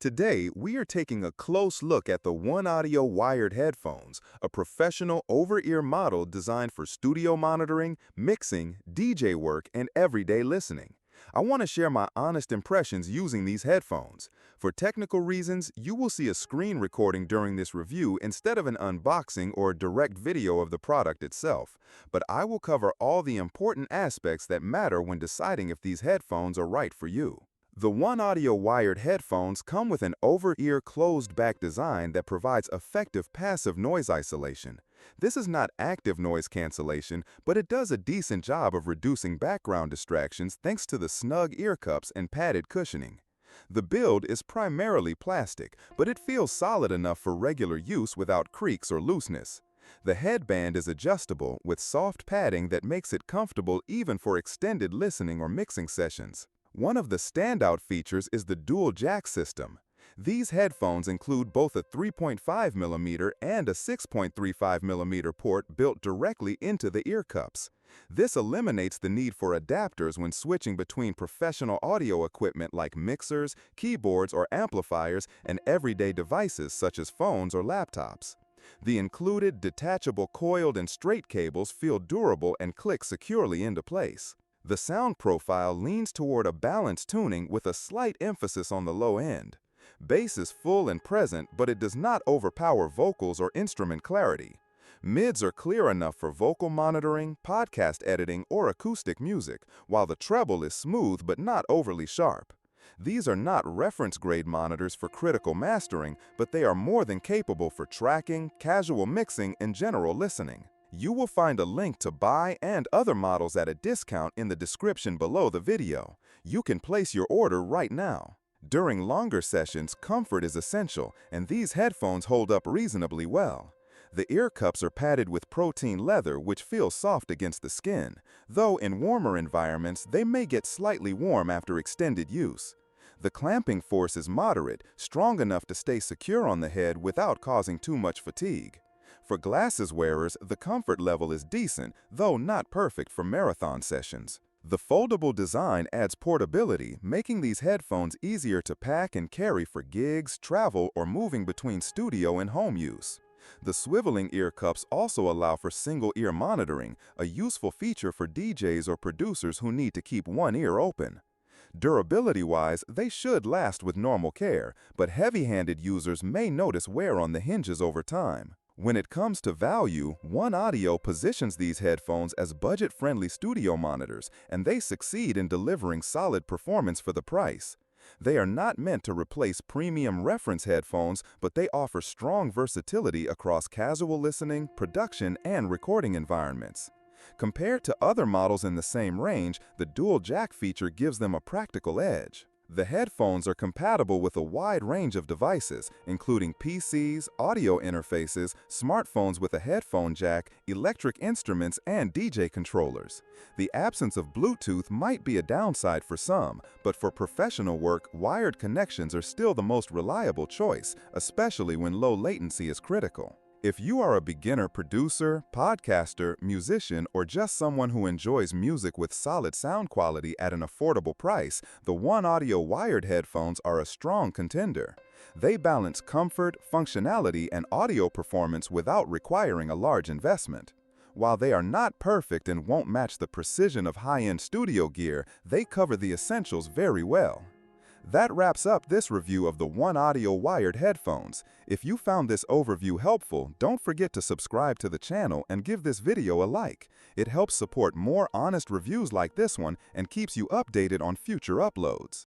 Today, we are taking a close look at the OneAudio wired headphones, a professional over-ear model designed for studio monitoring, mixing, DJ work, and everyday listening. I want to share my honest impressions using these headphones. For technical reasons, you will see a screen recording during this review instead of an unboxing or a direct video of the product itself. But I will cover all the important aspects that matter when deciding if these headphones are right for you. The OneAudio wired headphones come with an over-ear closed-back design that provides effective passive noise isolation. This is not active noise cancellation, but it does a decent job of reducing background distractions thanks to the snug ear cups and padded cushioning. The build is primarily plastic, but it feels solid enough for regular use without creaks or looseness. The headband is adjustable with soft padding that makes it comfortable even for extended listening or mixing sessions. One of the standout features is the dual jack system. These headphones include both a 3.5mm and a 6.35mm port built directly into the ear cups. This eliminates the need for adapters when switching between professional audio equipment like mixers, keyboards, or amplifiers and everyday devices such as phones or laptops. The included detachable coiled and straight cables feel durable and click securely into place. The sound profile leans toward a balanced tuning with a slight emphasis on the low end. Bass is full and present, but it does not overpower vocals or instrument clarity. Mids are clear enough for vocal monitoring, podcast editing, or acoustic music, while the treble is smooth but not overly sharp. These are not reference-grade monitors for critical mastering, but they are more than capable for tracking, casual mixing, and general listening. You will find a link to buy and other models at a discount in the description below the video. You can place your order right now. During longer sessions, comfort is essential, and these headphones hold up reasonably well. The ear cups are padded with protein leather, which feels soft against the skin, though in warmer environments, they may get slightly warm after extended use. The clamping force is moderate, strong enough to stay secure on the head without causing too much fatigue. For glasses wearers, the comfort level is decent, though not perfect for marathon sessions. The foldable design adds portability, making these headphones easier to pack and carry for gigs, travel, or moving between studio and home use. The swiveling ear cups also allow for single-ear monitoring, a useful feature for DJs or producers who need to keep one ear open. Durability-wise, they should last with normal care, but heavy-handed users may notice wear on the hinges over time. When it comes to value, OneAudio positions these headphones as budget-friendly studio monitors, and they succeed in delivering solid performance for the price. They are not meant to replace premium reference headphones, but they offer strong versatility across casual listening, production, and recording environments. Compared to other models in the same range, the dual jack feature gives them a practical edge. The headphones are compatible with a wide range of devices, including PCs, audio interfaces, smartphones with a headphone jack, electric instruments, and DJ controllers. The absence of Bluetooth might be a downside for some, but for professional work, wired connections are still the most reliable choice, especially when low latency is critical. If you are a beginner producer, podcaster, musician, or just someone who enjoys music with solid sound quality at an affordable price, the OneAudio wired headphones are a strong contender. They balance comfort, functionality, and audio performance without requiring a large investment. While they are not perfect and won't match the precision of high-end studio gear, they cover the essentials very well. That wraps up this review of the OneAudio wired headphones. If you found this overview helpful, don't forget to subscribe to the channel and give this video a like. It helps support more honest reviews like this one and keeps you updated on future uploads.